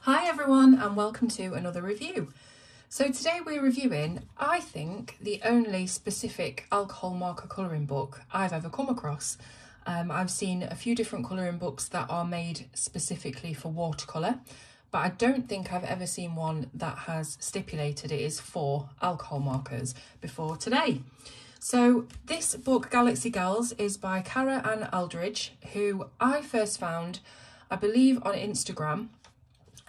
Hi everyone and welcome to another review. So today we're reviewing, I think, the only specific alcohol marker colouring book I've ever come across. I've seen a few different colouring books that are made specifically for watercolour, but I don't think I've ever seen one that has stipulated it is for alcohol markers before today. So this book, Galaxy Girls, is by Cara Ann Aldridge, who I first found, I believe, on Instagram.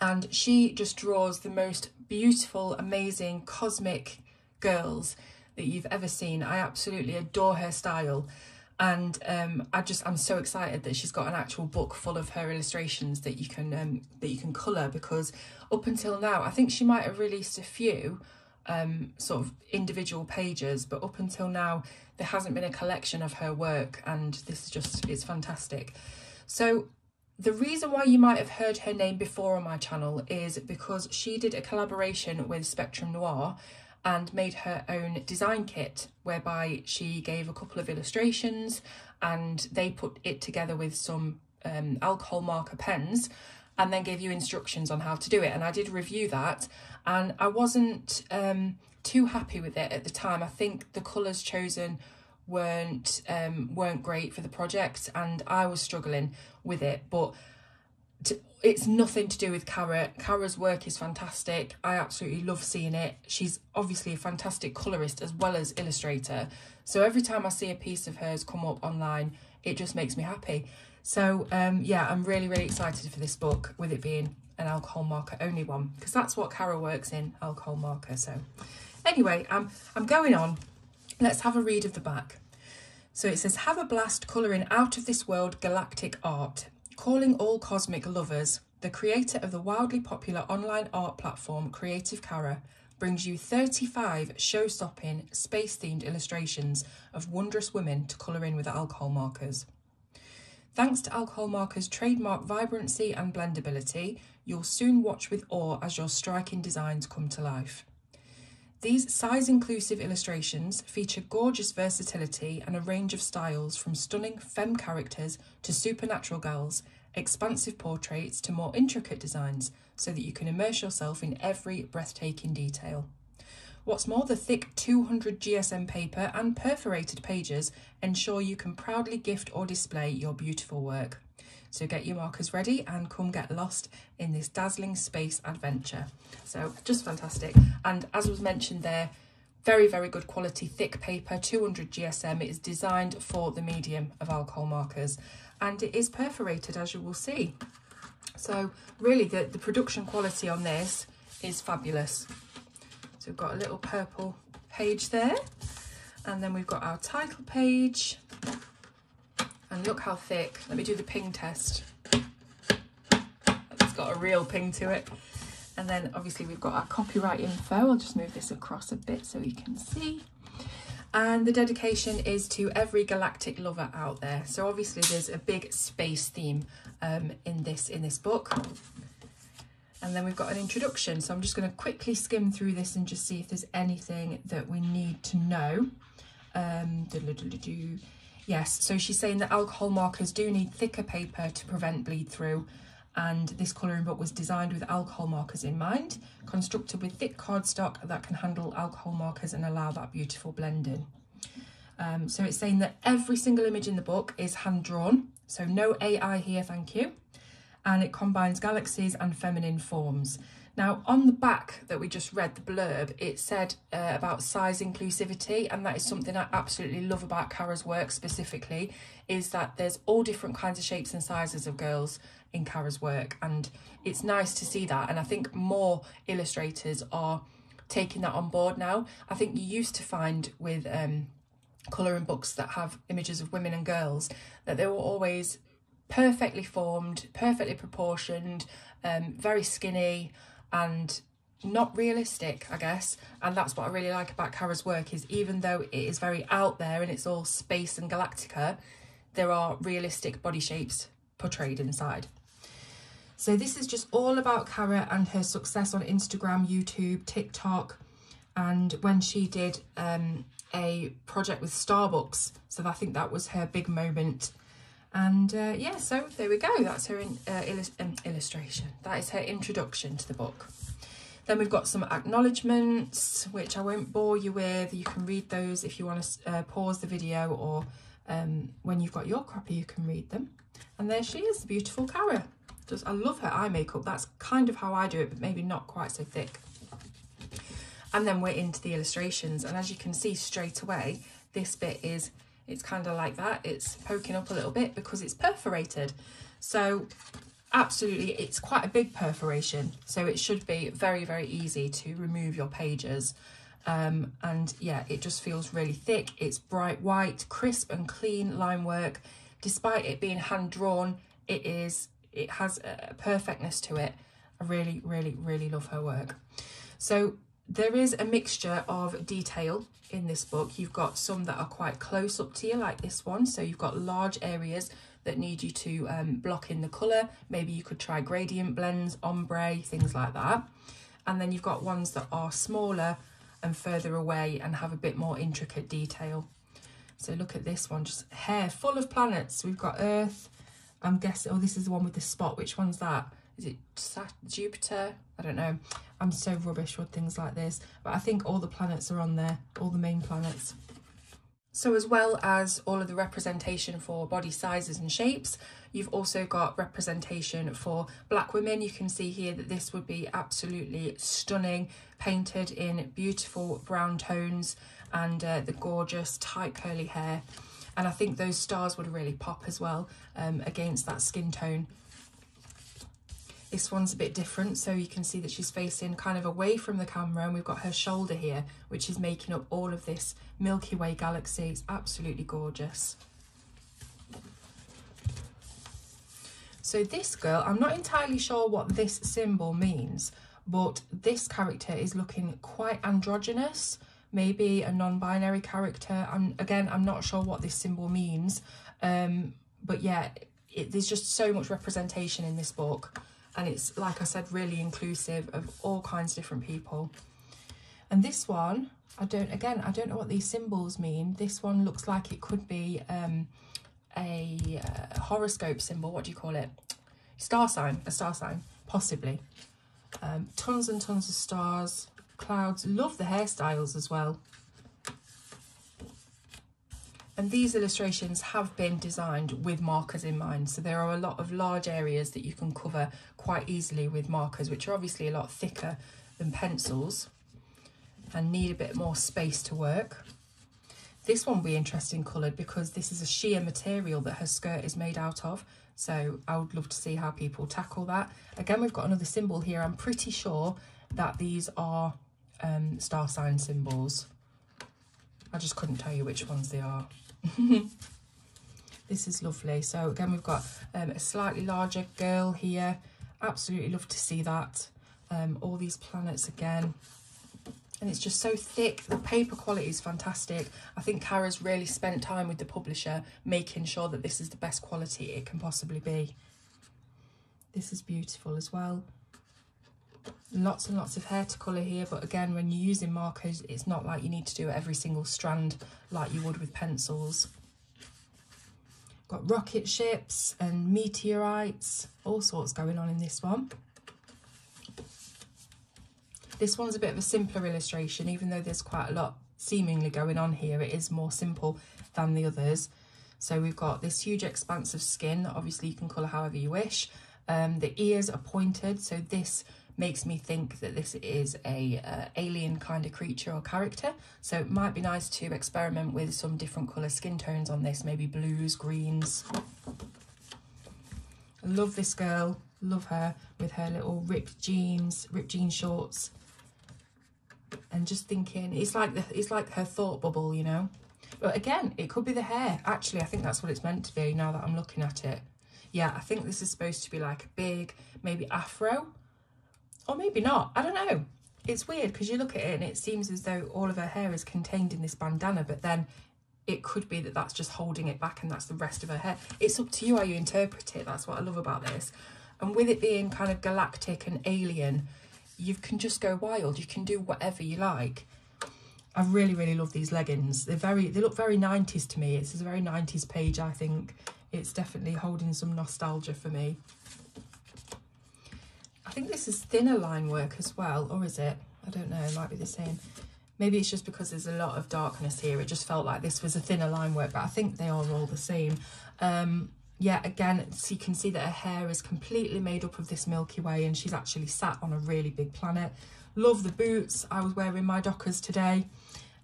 And she just draws the most beautiful, amazing, cosmic girls that you've ever seen. I absolutely adore her style. And I'm so excited that she's got an actual book full of her illustrations that you can colour, because up until now, I think she might have released a few sort of individual pages, but up until now, there hasn't been a collection of her work, and this is just, it's fantastic. So the reason why you might have heard her name before on my channel is because she did a collaboration with Spectrum Noir and made her own design kit, whereby she gave a couple of illustrations and they put it together with some alcohol marker pens and then gave you instructions on how to do it. And I did review that, and I wasn't too happy with it at the time. I think the colours chosen weren't great for the project, and I was struggling with it, but it's nothing to do with Cara. Cara's work is fantastic. I absolutely love seeing it. She's obviously a fantastic colourist as well as illustrator, so every time I see a piece of hers come up online, it just makes me happy. So yeah, I'm really excited for this book, with it being an alcohol marker only one, because that's what Cara works in, alcohol marker. So anyway, I'm going on. Let's have a read of the back. So it says, have a blast colouring out of this world galactic art. Calling all cosmic lovers, the creator of the wildly popular online art platform Creative Cara brings you 35 show-stopping, space-themed illustrations of wondrous women to colour in with alcohol markers. Thanks to alcohol markers' trademark vibrancy and blendability, you'll soon watch with awe as your striking designs come to life. These size-inclusive illustrations feature gorgeous versatility and a range of styles, from stunning femme characters to supernatural girls, expansive portraits to more intricate designs, so that you can immerse yourself in every breathtaking detail. What's more, the thick 200 GSM paper and perforated pages ensure you can proudly gift or display your beautiful work. So get your markers ready and come get lost in this dazzling space adventure. So just fantastic. And as was mentioned there, very good quality, thick paper, 200 GSM. It is designed for the medium of alcohol markers, and it is perforated, as you will see. So really the production quality on this is fabulous. So we've got a little purple page there, and then we've got our title page. And look how thick. Let me do the ping test. It's got a real ping to it. And then obviously we've got our copyright info. I'll just move this across a bit so you can see. And the dedication is to every galactic lover out there. So obviously there's a big space theme in this book. And then we've got an introduction. So I'm just going to quickly skim through this and just see if there's anything that we need to know. Yes, so she's saying that alcohol markers do need thicker paper to prevent bleed through, and this colouring book was designed with alcohol markers in mind, constructed with thick cardstock that can handle alcohol markers and allow that beautiful blending. So it's saying that every single image in the book is hand-drawn, so no AI here, thank you, and it combines galaxies and feminine forms. Now, on the back that we just read, the blurb, it said about size inclusivity, and that is something I absolutely love about Cara's work specifically, is that there's all different kinds of shapes and sizes of girls in Cara's work, and it's nice to see that. And I think more illustrators are taking that on board now. I think you used to find with colouring books that have images of women and girls that they were always perfectly formed, perfectly proportioned, very skinny, and not realistic, I guess. And that's what I really like about Cara's work, is even though it is very out there and it's all space and galactica, there are realistic body shapes portrayed inside. So this is just all about Cara and her success on Instagram, YouTube, TikTok, and when she did a project with Starbucks. So I think that was her big moment And yeah, so there we go. That's her illustration. That is her introduction to the book. Then we've got some acknowledgements, which I won't bore you with. You can read those if you want to pause the video, or when you've got your copy, you can read them. And there she is, the beautiful Cara. I love her eye makeup. That's kind of how I do it, but maybe not quite so thick. And then we're into the illustrations. And as you can see straight away, this bit is, it's kind of like that. It's poking up a little bit because it's perforated. So absolutely, it's quite a big perforation. So it should be very, very easy to remove your pages. And yeah, it just feels really thick. It's bright white, crisp and clean line work. Despite it being hand drawn, it has a perfectness to it. I really, really, really love her work. So there is a mixture of detail in this book. You've got some that are quite close up to you, like this one. So you've got large areas that need you to block in the colour. Maybe you could try gradient blends, ombre, things like that. And then you've got ones that are smaller and further away and have a bit more intricate detail. So look at this one, just hair full of planets. We've got Earth. I'm guessing, oh, this is the one with the spot. Which one's that? Is it Jupiter? I don't know. I'm so rubbish with things like this. But I think all the planets are on there, all the main planets. So as well as all of the representation for body sizes and shapes, you've also got representation for black women. You can see here that this would be absolutely stunning, painted in beautiful brown tones and the gorgeous tight curly hair. And I think those stars would really pop as well against that skin tone. This one's a bit different, so you can see that she's facing kind of away from the camera, and we've got her shoulder here, which is making up all of this Milky Way galaxy. It's absolutely gorgeous. So this girl, I'm not entirely sure what this symbol means, but this character is looking quite androgynous, maybe a non-binary character. Again, I'm not sure what this symbol means, but yeah, there's just so much representation in this book. And it's, like I said, really inclusive of all kinds of different people. And this one, I don't know what these symbols mean. This one looks like it could be a horoscope symbol. What do you call it? Star sign, a star sign, possibly. Tons and tons of stars, clouds. Love the hairstyles as well. And these illustrations have been designed with markers in mind. So there are a lot of large areas that you can cover quite easily with markers, which are obviously a lot thicker than pencils and need a bit more space to work. This one will be interesting coloured because this is a sheer material that her skirt is made out of. So I would love to see how people tackle that. Again, we've got another symbol here. I'm pretty sure that these are star sign symbols. I just couldn't tell you which ones they are. This is lovely. So again, we've got a slightly larger girl here. Absolutely love to see that. All these planets again. And it's just so thick. The paper quality is fantastic. I think Cara's really spent time with the publisher making sure that this is the best quality it can possibly be. This is beautiful as well. Lots and lots of hair to colour here, but again, when you're using markers, it's not like you need to do every single strand like you would with pencils. Got rocket ships and meteorites, all sorts going on in this one. This one's a bit of a simpler illustration, even though there's quite a lot seemingly going on here. It is more simple than the others. So we've got this huge expanse of skin that obviously you can colour however you wish. The ears are pointed, so this makes me think that this is a alien kind of creature or character. So it might be nice to experiment with some different colour skin tones on this, maybe blues, greens. I love this girl, love her with her little ripped jean shorts. And just thinking, it's like her thought bubble, you know. But again, it could be the hair. Actually, I think that's what it's meant to be now that I'm looking at it. Yeah, I think this is supposed to be like a big, maybe afro. Or maybe not, I don't know. It's weird because you look at it and it seems as though all of her hair is contained in this bandana, but then it could be that that's just holding it back and that's the rest of her hair. It's up to you how you interpret it. That's what I love about this. And with it being kind of galactic and alien, you can just go wild. You can do whatever you like. I really, really love these leggings. They look very 90s to me. It's a very 90s page, I think, it's definitely holding some nostalgia for me. I think this is thinner line work as well, or is it? I don't know, it might be the same. Maybe it's just because there's a lot of darkness here. It just felt like this was a thinner line work, but I think they are all the same. Yeah, again, so you can see that her hair is completely made up of this Milky Way, and she's actually sat on a really big planet. Love the boots. I was wearing my Dockers today.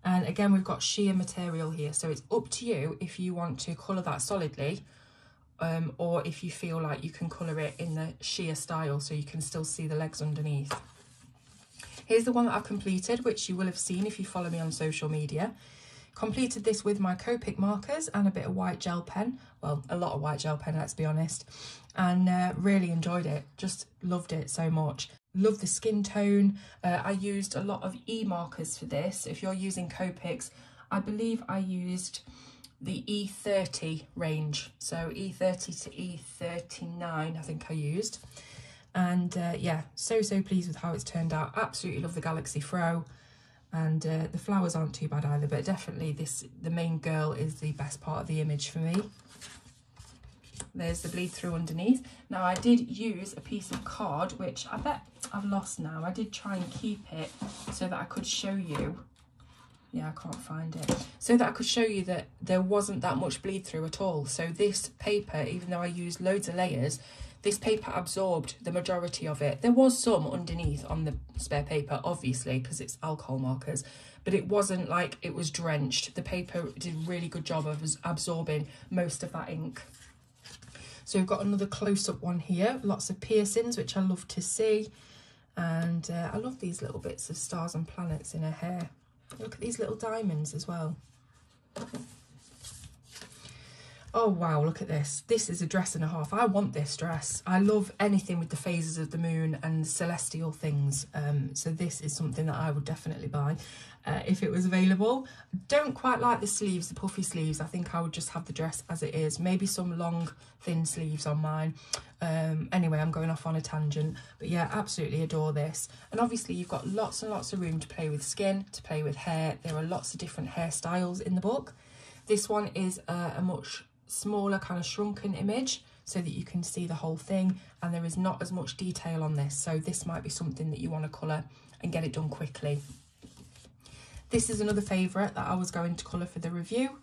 And again, we've got sheer material here. So it's up to you if you want to colour that solidly, or if you feel like you can colour it in the sheer style so you can still see the legs underneath. Here's the one that I've completed, which you will have seen if you follow me on social media. Completed this with my Copic markers and a bit of white gel pen. Well, a lot of white gel pen, let's be honest. And really enjoyed it. Just loved it so much. Love the skin tone. I used a lot of E markers for this. If you're using Copics, I believe I used the E30 range. So E30 to E39, I think I used. And yeah, so pleased with how it's turned out. Absolutely love the Galaxy Fro. And the flowers aren't too bad either, but definitely the main girl is the best part of the image for me. There's the bleed through underneath. Now I did use a piece of card, which I bet I've lost now. I did try and keep it so that I could show you. Yeah, I can't find it. So that I could show you that there wasn't that much bleed through at all. So this paper, even though I used loads of layers, this paper absorbed the majority of it. There was some underneath on the spare paper, obviously, because it's alcohol markers, but it wasn't like it was drenched. The paper did a really good job of absorbing most of that ink. So we've got another close-up one here. Lots of piercings, which I love to see. And I love these little bits of stars and planets in her hair. Look at these little diamonds as well. Oh wow, look at this. This is a dress and a half. I want this dress. I love anything with the phases of the moon and celestial things. So this is something that I would definitely buy if it was available. Don't quite like the sleeves, the puffy sleeves. I think I would just have the dress as it is. Maybe some long, thin sleeves on mine. Anyway, I'm going off on a tangent. But yeah, absolutely adore this. And obviously you've got lots and lots of room to play with skin, to play with hair. There are lots of different hairstyles in the book. This one is a much smaller kind of shrunken image so that you can see the whole thing, and there is not as much detail on this, so this might be something that you want to colour and get it done quickly. This is another favourite that I was going to colour for the review.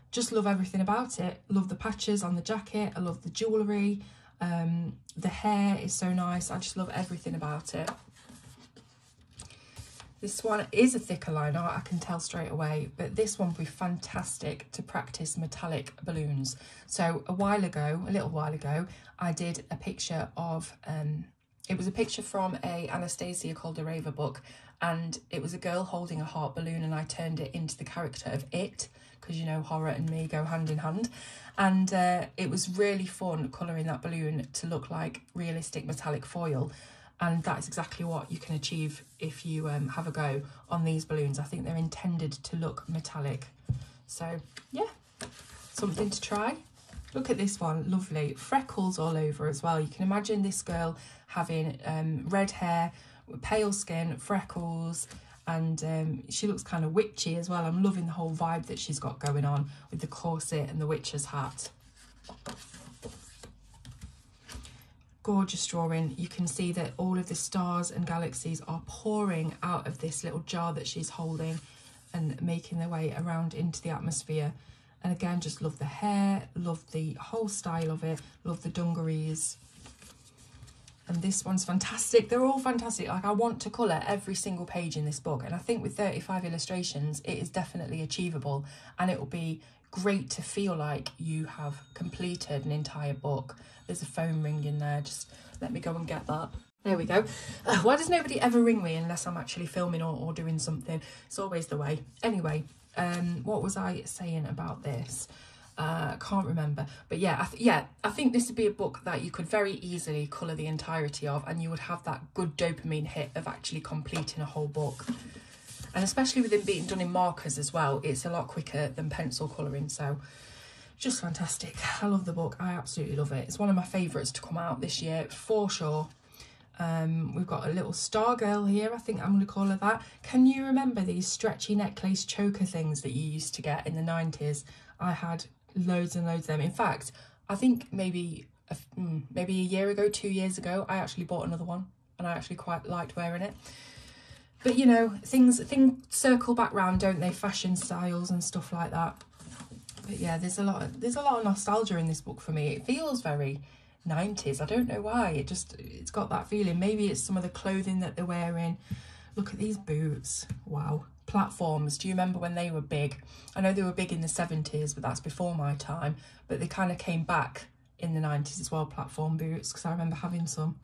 Just love everything about it. Love the patches on the jacket, I love the jewellery, the hair is so nice. I just love everything about it. This one is a thicker liner, I can tell straight away, but this one would be fantastic to practice metallic balloons. So a little while ago, I did a picture of, it was a picture from a Anastasia Koldareva book, and it was a girl holding a heart balloon, and I turned it into the character of It, because you know horror and me go hand in hand. And it was really fun colouring that balloon to look like realistic metallic foil. And that's exactly what you can achieve if you have a go on these balloons. I think they're intended to look metallic. So yeah, something to try. Look at this one, lovely. Freckles all over as well. You can imagine this girl having red hair, pale skin, freckles, and she looks kind of witchy as well. I'm loving the whole vibe that she's got going on with the corset and the witch's hat. Gorgeous drawing. You can see that all of the stars and galaxies are pouring out of this little jar that she's holding and making their way around into the atmosphere. And again, just love the hair, love the whole style of it, love the dungarees. And this one's fantastic. They're all fantastic. Like, I want to colour every single page in this book, and I think with 35 illustrations it is definitely achievable, and it will be great to feel like you have completed an entire book. There's a phone ring in there, just let me go and get that. There we go. Why does nobody ever ring me unless I'm actually filming or doing something? It's always the way. Anyway, what was I saying about this? Can't remember, but yeah, I think this would be a book that you could very easily colour the entirety of, and you would have that good dopamine hit of actually completing a whole book. And especially with it being done in markers as well, it's a lot quicker than pencil colouring. So just fantastic. I love the book. I absolutely love it. It's one of my favourites to come out this year for sure. We've got a little star girl here, I think I'm going to call her that. Can you remember these stretchy necklace choker things that you used to get in the 90s? I had loads and loads of them. In fact, I think maybe a year ago, 2 years ago, I actually bought another one and I actually quite liked wearing it. But you know, things circle back round, don't they? Fashion styles and stuff like that. But yeah, there's a lot of nostalgia in this book for me. It feels very 90s. I don't know why. It's got that feeling. Maybe it's some of the clothing that they're wearing. Look at these boots. Wow. Platforms. Do you remember when they were big? I know they were big in the 70s, but that's before my time. But they kind of came back in the 90s as well, platform boots, because I remember having some.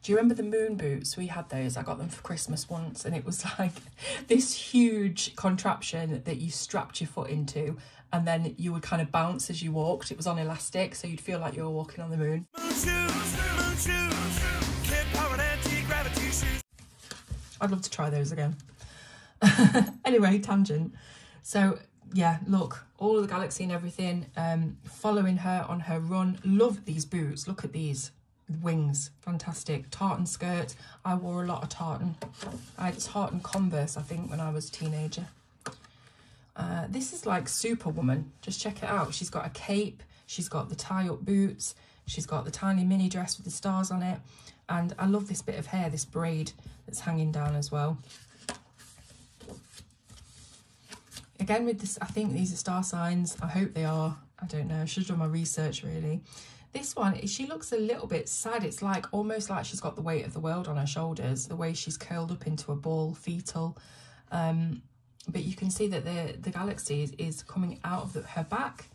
Do you remember the moon boots? We had those. I got them for Christmas once, and it was like this huge contraption that you strapped your foot into, and then you would kind of bounce as you walked. It was on elastic, so you'd feel like you were walking on the moon. I'd love to try those again. Anyway, tangent. So yeah, look, all of the galaxy and everything, following her on her run. Love these boots. Look at these. Wings, fantastic. Tartan skirt. I wore a lot of tartan. I had tartan Converse, I think, when I was a teenager. This is like Superwoman. Just check it out. She's got a cape. She's got the tie-up boots. She's got the tiny mini dress with the stars on it. And I love this bit of hair, this braid that's hanging down as well. Again, with this, I think these are star signs. I hope they are. I don't know. I should have done my research, really. This one, she looks a little bit sad. It's like almost like she's got the weight of the world on her shoulders, the way she's curled up into a ball, fetal. But you can see that the galaxy is coming out of her back.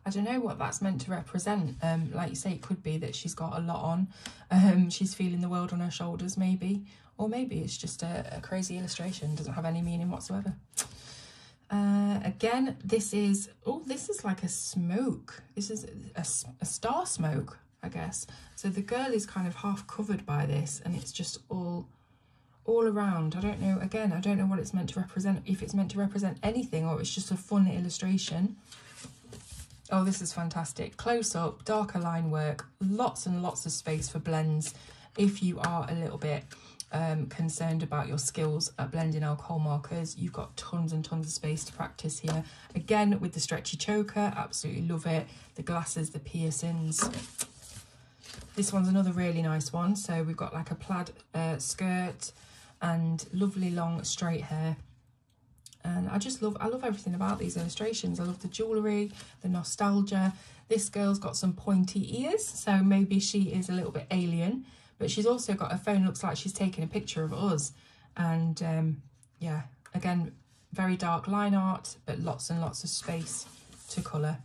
I don't know what that's meant to represent. Like you say, it could be that she's got a lot on. She's feeling the world on her shoulders, maybe. Or maybe it's just a crazy illustration. Doesn't have any meaning whatsoever. Again, this is like a smoke. This is a star smoke, I guess. So the girl is kind of half covered by this, and it's just all around. I don't know. Again, I don't know what it's meant to represent. If it's meant to represent anything, or it's just a fun illustration. Oh, this is fantastic. Close up, darker line work, lots and lots of space for blends. If you are a little bit concerned about your skills at blending alcohol markers, you've got tons and tons of space to practice here. Again, with the stretchy choker, absolutely love it. The glasses, the piercings. This one's another really nice one. So we've got like a plaid skirt and lovely long straight hair. And I love everything about these illustrations. I love the jewellery, the nostalgia. This girl's got some pointy ears, so maybe she is a little bit alien. But she's also got a phone, looks like she's taking a picture of us. And yeah, again, very dark line art, but lots and lots of space to colour.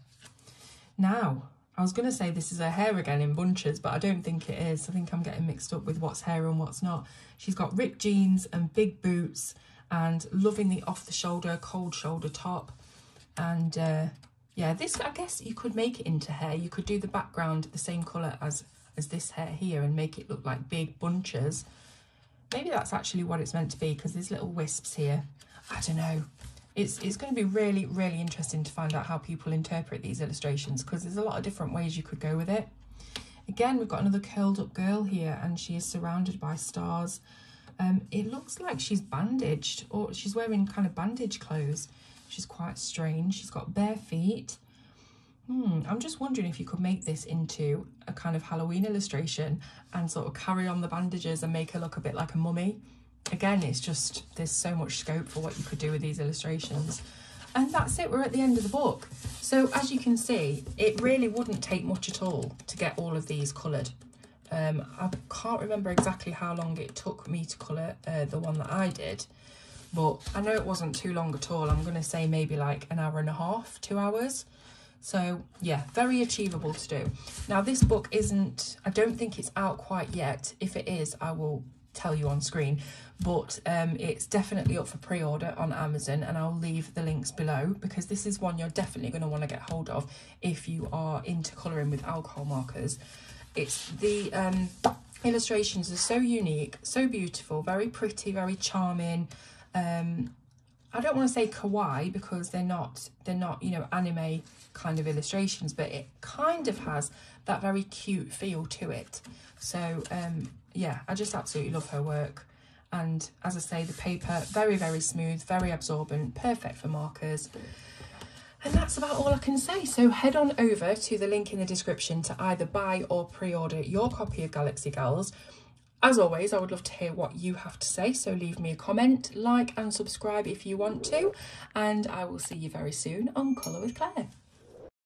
Now, I was going to say this is her hair again in bunches, but I don't think it is. I think I'm getting mixed up with what's hair and what's not. She's got ripped jeans and big boots, and loving the off-the-shoulder, cold shoulder top. And yeah, this, I guess you could make it into hair. You could do the background the same colour as this hair here and make it look like big bunches. Maybe that's actually what it's meant to be, because there's little wisps here. I don't know. It's going to be really, really interesting to find out how people interpret these illustrations, because there's a lot of different ways you could go with it. Again, we've got another curled up girl here, and she is surrounded by stars. It looks like she's bandaged, or she's wearing kind of bandage clothes. She's quite strange. She's got bare feet. I'm just wondering if you could make this into a kind of Halloween illustration and sort of carry on the bandages and make her look a bit like a mummy. Again, it's just, there's so much scope for what you could do with these illustrations. And that's it, we're at the end of the book. So as you can see, it really wouldn't take much at all to get all of these coloured. I can't remember exactly how long it took me to colour the one that I did, but I know it wasn't too long at all. I'm going to say maybe like an hour and a half, 2 hours. So yeah, very achievable to do. Now this book isn't, I don't think it's out quite yet. If it is, I will tell you on screen, but it's definitely up for pre-order on Amazon, and I'll leave the links below, because this is one you're definitely going to want to get hold of if you are into colouring with alcohol markers. It's the illustrations are so unique, so beautiful, very pretty, very charming. I don't want to say kawaii, because they're not, you know, anime kind of illustrations, but it kind of has that very cute feel to it. So yeah, I just absolutely love her work. And as I say, the paper, very, very smooth, very absorbent, perfect for markers. And that's about all I can say. So head on over to the link in the description to either buy or pre-order your copy of Galaxy Gals. As always, I would love to hear what you have to say, so leave me a comment, like and subscribe if you want to, and I will see you very soon on Colour with Claire.